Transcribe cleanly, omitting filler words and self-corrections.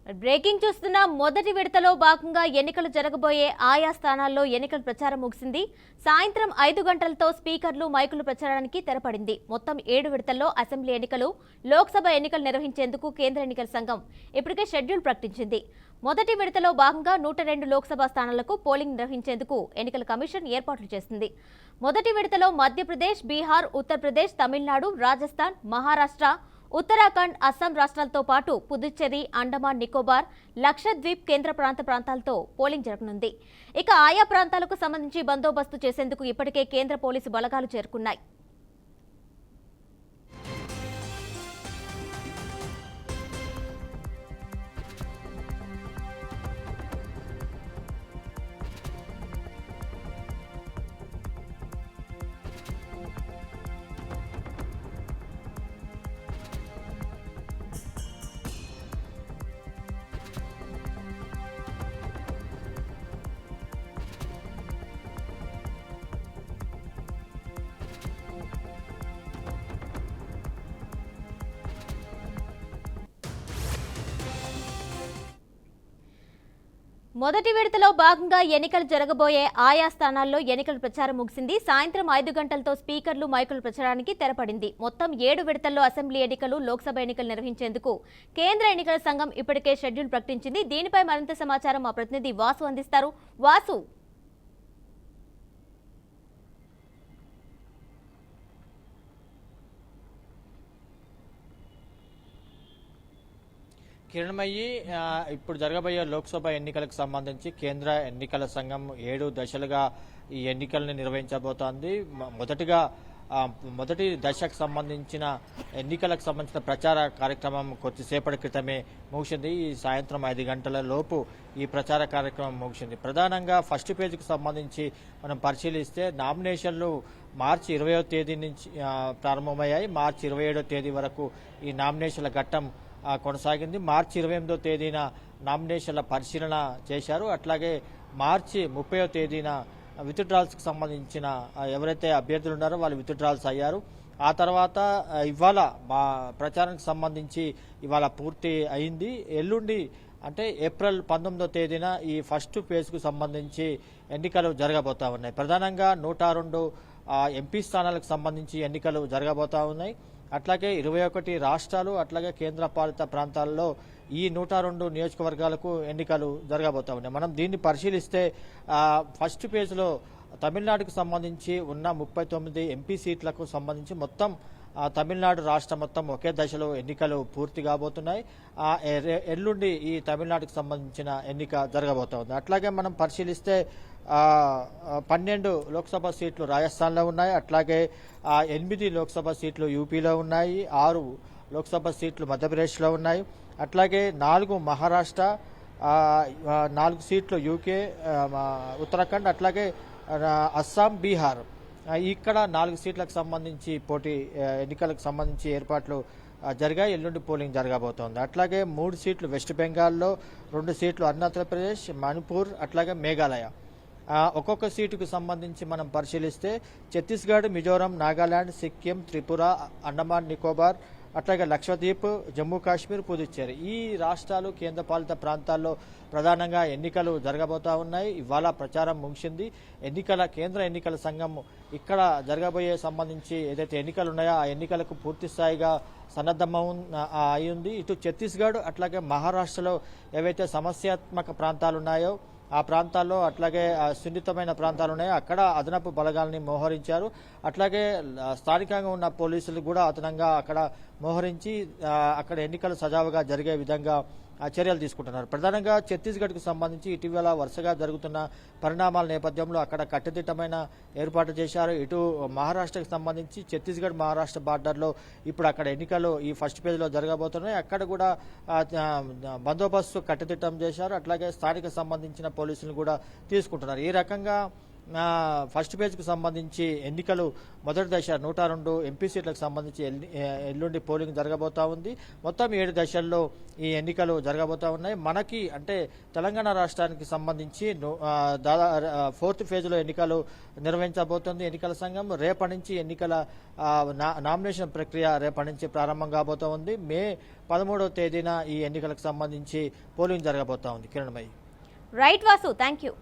Breaking చూస్తున్న మొదటి విడతలో భాగంగా ఎన్నికలు జరగబోయే ఆయా స్థానాల్లో ఎన్నికల ప్రచారం ముగిసింది. సాయంత్రం 5 గంటలతో స్పీకర్లు మైకులు ప్రచారానికి తెరపడింది. మొత్తం 7 విడతల్లో అసెంబ్లీ ఎన్నికలు, లోక్సభ ఎన్నికలు నిర్వహించేందుకు కేంద్ర ఎన్నికల సంఘం ఇప్పటికే షెడ్యూల్ ప్రకటించింది. మొదటి విడతలో భాగంగా 102 లోక్సభ స్థానాలకు పోలింగ్ నిర్వహించేందుకు ఎన్నికల కమిషన్ ఏర్పాట్లు చేసింది. మొదటి విడతలో మధ్యప్రదేశ్, బీహార్, ఉత్తరప్రదేశ్, తమిళనాడు, రాజస్థాన్, మహారాష్ట్ర, ఉత్తరాఖండ్, అస్సాం రాష్ట్రాలతో పాటు పుదుచ్చేరి, అండమాన్ నికోబార్, లక్షద్వీప్ కేంద్ర ప్రాంతాలతో పోలింగ్ జరగనుంది. ఇక ఆయా ప్రాంతాలకు సంబంధించి బందోబస్తు చేసేందుకు ఇప్పటికే కేంద్ర పోలీసు బలగాలు చేరుకున్నాయి. మొదటి విడతలో భాగంగా ఎన్నికలు జరగబోయే ఆయా స్థానాల్లో ఎన్నికల ప్రచారం ముగిసింది. సాయంత్రం 5 గంటలతో స్పీకర్లు మైకుల ప్రచారానికి తెరపడింది. మొత్తం 7 విడతల్లో అసెంబ్లీ ఎన్నికలు, లోక్సభ ఎన్నికలు నిర్వహించేందుకు కేంద్ర ఎన్నికల సంఘం ఇప్పటికే షెడ్యూల్ ప్రకటించింది. దీనిపై మరింత సమాచారం మా ప్రతినిధి వాసు అందిస్తారు. వాసు, కిరణమయ్యి, ఇప్పుడు జరగబోయే లోక్సభ ఎన్నికలకు సంబంధించి కేంద్ర ఎన్నికల సంఘం 7 దశలుగా ఈ ఎన్నికలను నిర్వహించబోతోంది. మొదటి దశకు సంబంధించిన ఎన్నికలకు సంబంధించిన ప్రచార కార్యక్రమం కొద్దిసేపటి క్రితమే ముగిసింది. ఈ సాయంత్రం 5 గంటల లోపు ఈ ప్రచార కార్యక్రమం ముగిసింది. ప్రధానంగా ఫస్ట్ పేజీకి సంబంధించి మనం పరిశీలిస్తే నామినేషన్లు మార్చి 20వ తేదీ నుంచి ప్రారంభమయ్యాయి. మార్చి 27వ తేదీ వరకు ఈ నామినేషన్ల ఘట్టం కొనసాగింది. మార్చి 28వ తేదీన నామినేషన్ల పరిశీలన చేశారు. అట్లాగే మార్చి 30వ తేదీన విత్డ్రాల్స్కి సంబంధించిన ఎవరైతే అభ్యర్థులు ఉన్నారో వాళ్ళు విత్డ్రాల్స్ అయ్యారు. ఆ తర్వాత ఇవాళ ప్రచారానికి సంబంధించి ఇవాళ పూర్తి అయింది. ఎల్లుండి అంటే ఏప్రిల్ 19వ తేదీన ఈ ఫస్ట్ ఫేజ్కు సంబంధించి ఎన్నికలు జరగబోతా ఉన్నాయి. ప్రధానంగా 102 ఎంపీ స్థానాలకు సంబంధించి ఎన్నికలు జరగబోతా ఉన్నాయి. అట్లాగే 21 రాష్ట్రాలు, అట్లాగే కేంద్ర పాలిత ప్రాంతాల్లో ఈ 102 నియోజకవర్గాలకు ఎన్నికలు జరగబోతా ఉన్నాయి. మనం దీన్ని పరిశీలిస్తే ఫస్ట్ పేజ్లో తమిళనాడుకు సంబంధించి ఉన్న 39 ఎంపీ సీట్లకు సంబంధించి మొత్తం తమిళనాడు రాష్ట్రం మొత్తం ఒకే దశలో ఎన్నికలు పూర్తి కాబోతున్నాయి. ఎల్లుండి ఈ తమిళనాడుకు సంబంధించిన ఎన్నిక జరగబోతా ఉంది. అట్లాగే మనం పరిశీలిస్తే 12 లోక్సభ సీట్లు రాజస్థాన్లో ఉన్నాయి. అట్లాగే 8 లోక్సభ సీట్లు యూపీలో ఉన్నాయి. 6 లోక్సభ సీట్లు మధ్యప్రదేశ్లో ఉన్నాయి. అట్లాగే 4 మహారాష్ట్ర, 4 సీట్లు యూకే, ఉత్తరాఖండ్, అట్లాగే అస్సాం, బీహార్. ఇక్కడ 4 సీట్లకు సంబంధించి ఎన్నికలకు సంబంధించి ఏర్పాట్లు జరిగాయి. ఎల్లుండి పోలింగ్ జరగబోతోంది. అట్లాగే 3 సీట్లు వెస్ట్ బెంగాల్లో, 2 సీట్లు అరుణాచల్ ప్రదేశ్, మణిపూర్, అట్లాగే మేఘాలయ. ఒక్కొక్క సీటుకు సంబంధించి మనం పరిశీలిస్తే ఛత్తీస్గఢ్, మిజోరాం, నాగాలాండ్, సిక్కిం, త్రిపుర, అండమాన్ నికోబార్, అట్లాగే లక్షద్వీప్, జమ్మూ కాశ్మీర్, పుదుచ్చేరి ఈ రాష్ట్రాలు కేంద్రపాలిత ప్రాంతాల్లో ప్రధానంగా ఎన్నికలు జరగబోతా ఉన్నాయి. ఇవాళ ప్రచారం ముగిసింది. కేంద్ర ఎన్నికల సంఘం ఇక్కడ జరగబోయే సంబంధించి ఏదైతే ఎన్నికలు ఉన్నాయో ఆ ఎన్నికలకు పూర్తి స్థాయిగా అయ్యింది. ఇటు ఛత్తీస్గఢ్, అట్లాగే మహారాష్ట్రలో ఏవైతే సమస్యాత్మక ప్రాంతాలు ఉన్నాయో ఆ ప్రాంతాల్లో, అట్లాగే సున్నితమైన ప్రాంతాలు ఉన్నాయో అక్కడ అదనపు బలగాల్ని మోహరించారు. అట్లాగే స్థానికంగా ఉన్న పోలీసులు కూడా అదనంగా అక్కడ మోహరించి అక్కడ ఎన్నికలు సజావుగా జరిగే విధంగా చర్యలు తీసుకుంటున్నారు. ప్రధానంగా ఛత్తీస్గఢ్కు సంబంధించి ఇటీవల వరుసగా జరుగుతున్న పరిణామాల నేపథ్యంలో అక్కడ కట్టుదిట్టమైన ఏర్పాటు చేశారు. ఇటు మహారాష్ట్రకు సంబంధించి ఛత్తీస్గఢ్ మహారాష్ట్ర బార్డర్లో ఇప్పుడు అక్కడ ఎన్నికలు ఈ ఫస్ట్ పేజ్లో జరగబోతున్నాయి. అక్కడ కూడా బందోబస్తు కట్టుదిట్టం చేశారు. అట్లాగే స్థానిక సంబంధించిన పోలీసులు కూడా తీసుకుంటున్నారు. ఈ రకంగా ఫస్ట్ పేజ్కు సంబంధించి ఎన్నికలు మొదటి దశ 102 ఎంపీ సీట్లకు సంబంధించి ఎల్లుండి పోలింగ్ జరగబోతా ఉంది. మొత్తం 7 దశల్లో ఈ ఎన్నికలు జరగబోతా ఉన్నాయి. మనకి అంటే తెలంగాణ రాష్ట్రానికి సంబంధించి ఫోర్త్ ఫేజ్లో ఎన్నికలు నిర్వహించబోతోంది ఎన్నికల సంఘం. రేపటి నుంచి ఎన్నికల నామినేషన్ ప్రక్రియ రేపటి నుంచి ప్రారంభం కాబోతా ఉంది. మే 13వ తేదీన ఈ ఎన్నికలకు సంబంధించి పోలింగ్ జరగబోతా ఉంది. Kiranmayi. Right Vasu, thank you.